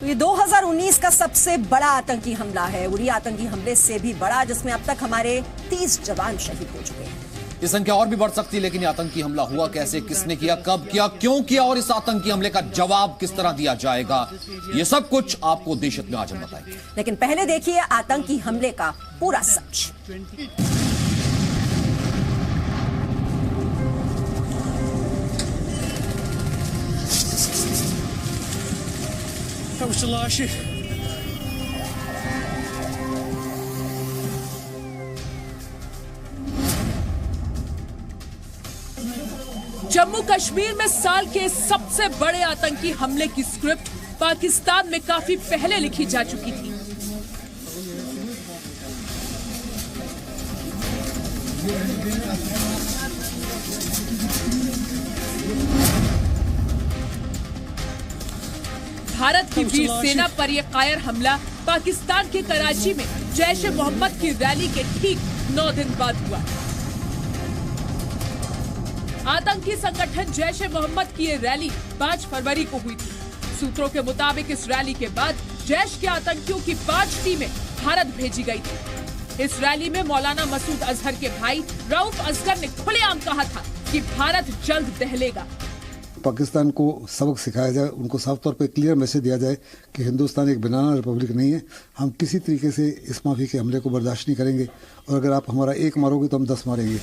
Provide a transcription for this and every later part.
तो ये 2019 का सबसे बड़ा आतंकी हमला है। उरी आतंकी हमले से भी बड़ा, जिसमें अब तक हमारे 30 जवान शहीद हो चुके हैं। ये संख्या और भी बढ़ सकती है, लेकिन ये आतंकी हमला हुआ कैसे, किसने किया, कब किया, क्यों किया और इस आतंकी हमले का जवाब किस तरह दिया जाएगा, ये सब कुछ आपको देशहित में आज हम बताएंगे। लेकिन पहले देखिए आतंकी हमले का पूरा सच। जम्मू कश्मीर में साल के सबसे बड़े आतंकी हमले की स्क्रिप्ट पाकिस्तान में काफी पहले लिखी जा चुकी थी। भारत की वीर सेना पर यह कायर हमला पाकिस्तान के कराची में जैश ए मोहम्मद की रैली के ठीक 9 दिन बाद हुआ। आतंकी संगठन जैश ए मोहम्मद की ये रैली 5 फरवरी को हुई थी। सूत्रों के मुताबिक इस रैली के बाद जैश के आतंकियों की 5 टीमें भारत भेजी गई थी। इस रैली में मौलाना मसूद अजहर के भाई रऊफ असगर ने खुलेआम कहा था कि भारत जल्द दहलेगा। पाकिस्तान को सबक सिखाया जाए, उनको साफ तौर पे क्लियर मैसेज दिया जाए कि हिंदुस्तान एक बनाना रिपब्लिक नहीं है। हम किसी तरीके से इस माफी के हमले को बर्दाश्त नहीं करेंगे और अगर आप हमारा एक मारोगे तो हम 10 मारेंगे।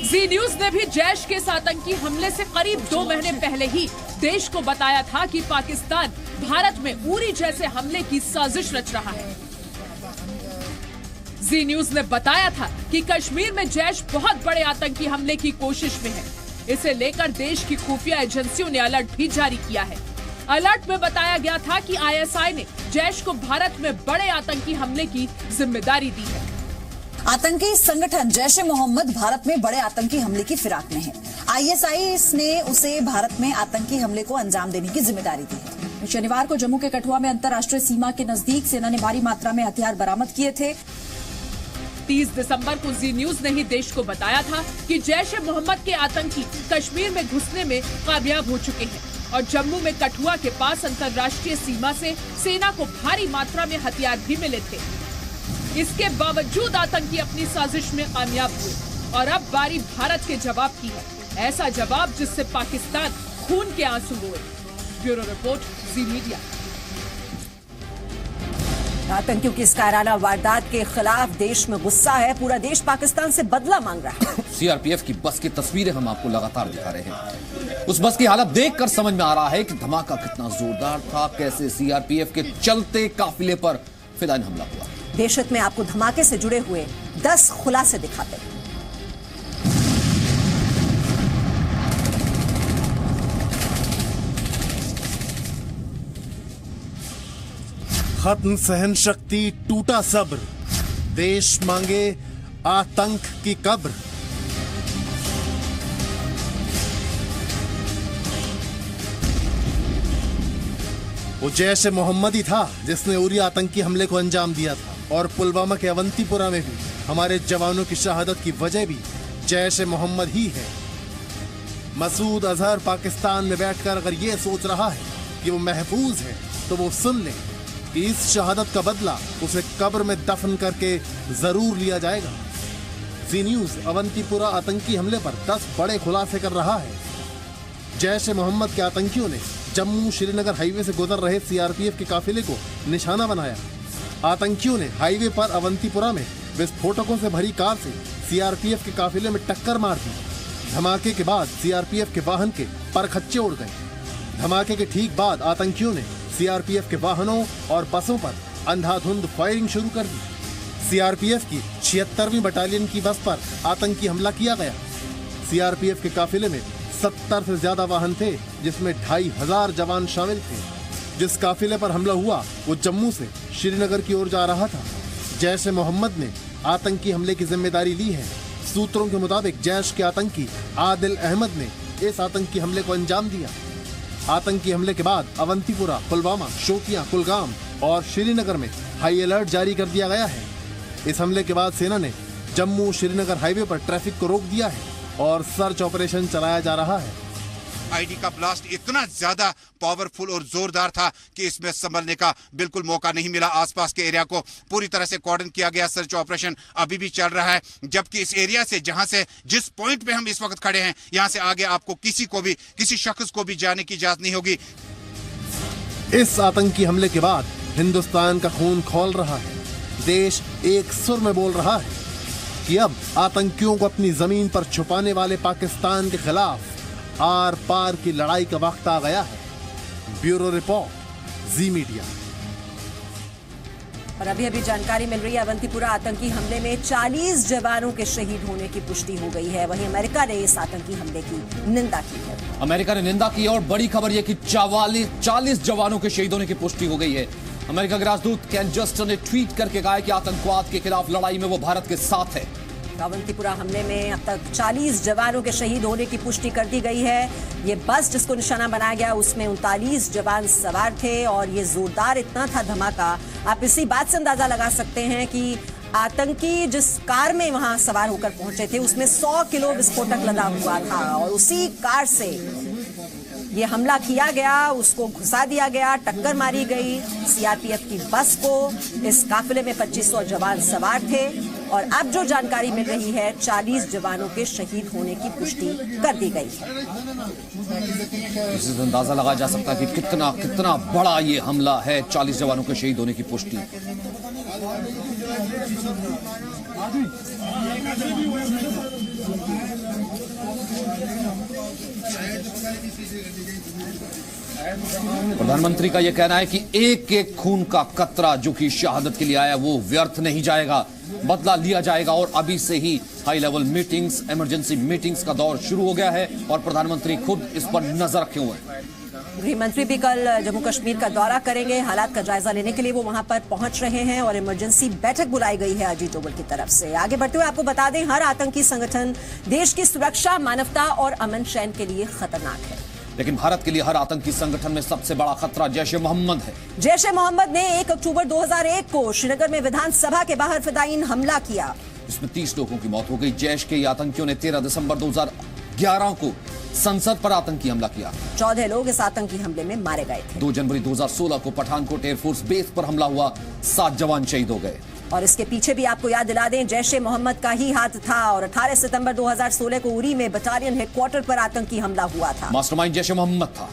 जी न्यूज ने भी जैश के इस आतंकी हमले से करीब 2 महीने पहले ही देश को बताया था कि पाकिस्तान भारत में उरी जैसे हमले की साजिश रच रहा है। जी न्यूज ने बताया था कि कश्मीर में जैश बहुत बड़े आतंकी हमले की कोशिश में है। इसे लेकर देश की खुफिया एजेंसियों ने अलर्ट भी जारी किया है। अलर्ट में बताया गया था कि आईएसआई ने जैश को भारत में बड़े आतंकी हमले की जिम्मेदारी दी है। आतंकी संगठन जैश ए मोहम्मद भारत में बड़े आतंकी हमले की फिराक में है। आईएसआई ने उसे भारत में आतंकी हमले को अंजाम देने की जिम्मेदारी दी है। शनिवार को जम्मू के कठुआ में अंतर्राष्ट्रीय सीमा के नजदीक सेना ने भारी मात्रा में हथियार बरामद किए थे। 30 दिसंबर को जी न्यूज ने ही देश को बताया था कि जैश ए मोहम्मद के आतंकी कश्मीर में घुसने में कामयाब हो चुके हैं और जम्मू में कठुआ के पास अंतर्राष्ट्रीय सीमा से सेना को भारी मात्रा में हथियार भी मिले थे। इसके बावजूद आतंकी अपनी साजिश में कामयाब हुए और अब बारी भारत के जवाब की है। ऐसा जवाब जिससे पाकिस्तान खून के आंसू रोए। ब्यूरो रिपोर्ट, जी मीडिया। आतंकियों की इस कायराना वारदात के खिलाफ देश में गुस्सा है। पूरा देश पाकिस्तान से बदला मांग रहा है। सीआरपीएफ की बस की तस्वीरें हम आपको लगातार दिखा रहे हैं। उस बस की हालत देखकर समझ में आ रहा है कि धमाका कितना जोरदार था, कैसे सीआरपीएफ के चलते काफिले पर फिदायन हमला हुआ। देशहित में आपको धमाके से जुड़े हुए 10 खुलासे दिखाते हैं। खत्म सहन शक्ति, टूटा सब्र, देश मांगे आतंक की कब्र। वो जैश ए मोहम्मद ही था जिसने उरी आतंकी हमले को अंजाम दिया था और पुलवामा के अवंतीपुरा में भी हमारे जवानों की शहादत की वजह भी जैश ए मोहम्मद ही है। मसूद अजहर पाकिस्तान में बैठकर अगर ये सोच रहा है कि वो महफूज है तो वो सुन ले कि इस शहादत का बदला उसे कब्र में दफन करके जरूर लिया जाएगा। जी न्यूज अवंतीपुरा आतंकी हमले पर 10 बड़े खुलासे कर रहा है। जैश ए मोहम्मद के आतंकियों ने जम्मू श्रीनगर हाईवे से गुजर रहे सीआरपीएफ के काफिले को निशाना बनाया। आतंकियों ने हाईवे पर अवंतीपुरा में विस्फोटकों से भरी कार से सीआरपीएफ के काफिले में टक्कर मार दी। धमाके के बाद सीआरपीएफ के वाहन के परखच्चे उड़ गए। धमाके के ठीक बाद आतंकियों ने सीआरपीएफ के वाहनों और बसों पर अंधाधुंध फायरिंग शुरू कर दी। सीआरपीएफ की 76वीं बटालियन की बस पर आतंकी हमला किया गया। सीआरपीएफ के काफिले में 70 से ज्यादा वाहन थे, जिसमें 2500 जवान शामिल थे। जिस काफिले पर हमला हुआ वो जम्मू से श्रीनगर की ओर जा रहा था। जैश ए मोहम्मद ने आतंकी हमले की जिम्मेदारी ली है। सूत्रों के मुताबिक जैश के आतंकी आदिल अहमद ने इस आतंकी हमले को अंजाम दिया। आतंकी हमले के बाद अवंतीपुरा, पुलवामा, शोपियां, कुलगाम और श्रीनगर में हाई अलर्ट जारी कर दिया गया है। इस हमले के बाद सेना ने जम्मू श्रीनगर हाईवे पर ट्रैफिक को रोक दिया है और सर्च ऑपरेशन चलाया जा रहा है। आईडी का ब्लास्ट इतना ज्यादा पावरफुल और जोरदार था कि इसमें संभलने का बिल्कुल मौका नहीं मिला। आसपास के एरिया को पूरी तरह से कॉर्डन किया गया। सर्च ऑपरेशन अभी भी चल रहा है, जबकि इस एरिया से जहां से जिस पॉइंट पे हम इस वक्त खड़े हैं, यहां से आगे आपको किसी शख्स को भी जाने की इजाजत नहीं होगी। इस आतंकी हमले के बाद हिंदुस्तान का खून खौल रहा है। देश एक सुर में बोल रहा है कि अब आतंकियों को अपनी जमीन पर छुपाने वाले पाकिस्तान के खिलाफ आर पार की लड़ाई का वक्त आ गया है। ब्यूरो रिपोर्ट, जी मीडिया। और अभी जानकारी मिल रही है, अवंतीपुरा आतंकी हमले में 40 जवानों के शहीद होने की पुष्टि हो गई है। वहीं अमेरिका ने इस आतंकी हमले की निंदा की है। अमेरिका ने निंदा की और बड़ी खबर यह कि 40 जवानों के शहीद होने की पुष्टि हो गई है। अमेरिका के राजदूत केन जस्टर ने ट्वीट करके कहा कि आतंकवाद के खिलाफ लड़ाई में वो भारत के साथ है। अवंतीपुरा हमले में अब तक 40 जवानों के शहीद होने की पुष्टि कर दी गई है। ये बस जिसको निशाना बनाया गया उसमें 39 जवान सवार थे और ये जोरदार इतना था धमाका, आप इसी बात से अंदाजा लगा सकते हैं कि आतंकी जिस कार में वहां सवार होकर पहुंचे थे उसमें 100 किलो विस्फोटक लदा हुआ था और उसी कार से ये हमला किया गया, उसको घुसा दिया गया, टक्कर मारी गई सीआरपीएफ की बस को। इस काफिले में 2500 जवान सवार थे और अब जो जानकारी मिल रही है 40 जवानों के शहीद होने की पुष्टि कर दी गई है। इससे अंदाजा लगाया जा सकता है कि कितना बड़ा ये हमला है। 40 जवानों के शहीद होने की पुष्टि। प्रधानमंत्री का यह कहना है कि एक एक खून का कतरा जो कि शहादत के लिए आया वो व्यर्थ नहीं जाएगा, बदला लिया जाएगा। और अभी से ही high level meetings, emergency meetings का दौर शुरू हो गया है और प्रधानमंत्री खुद इस पर नजर रखे हुए हैं। गृह मंत्री भी कल जम्मू कश्मीर का दौरा करेंगे। हालात का जायजा लेने के लिए वो वहां पर पहुंच रहे हैं और इमरजेंसी बैठक बुलाई गई है अजीत डोभाल की तरफ से। आगे बढ़ते हुए आपको बता दें, हर आतंकी संगठन देश की सुरक्षा, मानवता और अमन चैन के लिए खतरनाक है, लेकिन भारत के लिए हर आतंकी संगठन में सबसे बड़ा खतरा जैश ए मोहम्मद है। जैश ए मोहम्मद ने 1 अक्टूबर 2001 को श्रीनगर में विधानसभा के बाहर फिदायीन हमला किया, इसमें 30 लोगों की मौत हो गई। जैश के आतंकियों ने 13 दिसंबर 2011 को संसद पर आतंकी हमला किया। 14 लोग इस आतंकी हमले में मारे गए थे। 2 जनवरी 2016 को पठानकोट एयरफोर्स बेस पर हमला हुआ, 7 जवान शहीद हो गए। और इसके पीछे भी आपको याद दिला दें, जैश ए मोहम्मद का ही हाथ था और 18 सितंबर 2016 को उरी में बटालियन हेडक्वार्टर पर आतंकी हमला हुआ था। मास्टरमाइंड जैश ए मोहम्मद था।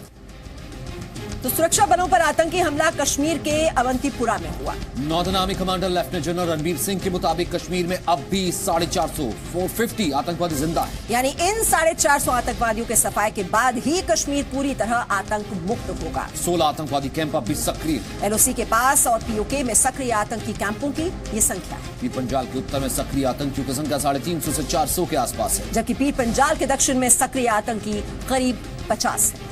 तो सुरक्षा बलों पर आतंकी हमला कश्मीर के अवंतीपुरा में हुआ। Northern army commander lieutenant general Ranbir Singh के मुताबिक कश्मीर में अब भी 450 आतंकवादी जिंदा है। यानी इन 450 आतंकवादियों के सफाए के बाद ही कश्मीर पूरी तरह आतंक मुक्त होगा। 16 आतंकवादी कैंप अब भी सक्रिय। एलओसी के पास और पीओके में सक्रिय आतंकी कैंपों की ये संख्या है। पीर पंजाल के उत्तर में सक्रिय आतंकियों की संख्या 350 से 400 के आसपास है, जबकि पीर पंजाल के दक्षिण में सक्रिय आतंकी करीब 50 है।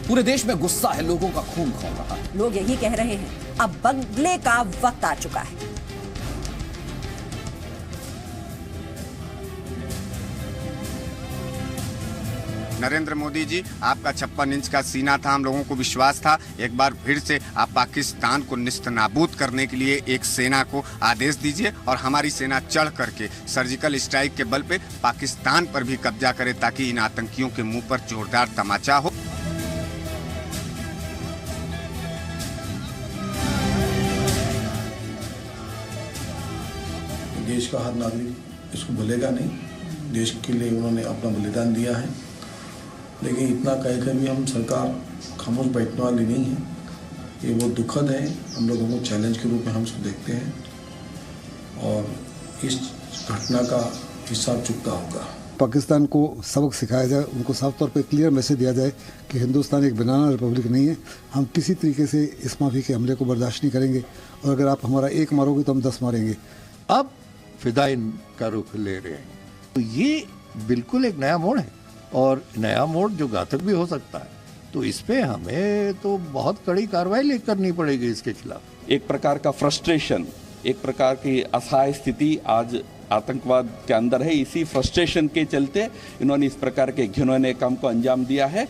पूरे देश में गुस्सा है, लोगों का खून खौल रहा है। लोग यही कह रहे हैं अब बदले का वक्त आ चुका है। नरेंद्र मोदी जी, आपका 56 इंच का सीना था, हम लोगों को विश्वास था एक बार फिर से आप पाकिस्तान को निस्तनाबूद करने के लिए एक सेना को आदेश दीजिए और हमारी सेना चढ़ करके सर्जिकल स्ट्राइक के बल पे पाकिस्तान पर भी कब्जा करे ताकि इन आतंकियों के मुंह पर जोरदार तमाचा हो। देश का हर नागरिक इसको भूलेगा नहीं। देश के लिए उन्होंने अपना बलिदान दिया है, लेकिन इतना कहकर भी हम सरकार खामोश बैठने वाली नहीं है। ये बहुत दुखद है, हम लोगों को चैलेंज के रूप में हम इसको देखते हैं और इस घटना का हिसाब चुकता होगा। पाकिस्तान को सबक सिखाया जाए, उनको साफ तौर पे क्लियर मैसेज दिया जाए कि हिंदुस्तान एक बनाना रिपब्लिक नहीं है। हम किसी तरीके से इस माफी के हमले को बर्दाश्त नहीं करेंगे और अगर आप हमारा एक मारोगे तो हम 10 मारेंगे। अब फिदायीन का रुख ले रहे हैं, तो ये बिल्कुल एक नया मोड़ है और नया मोड़ जो घातक भी हो सकता है। तो इस पे हमें तो बहुत कड़ी कार्रवाई करनी पड़ेगी इसके खिलाफ। एक प्रकार का फ्रस्ट्रेशन, एक प्रकार की असहाय स्थिति आज आतंकवाद के अंदर है। इसी फ्रस्ट्रेशन के चलते इन्होंने इस प्रकार के घिनौने काम को अंजाम दिया है।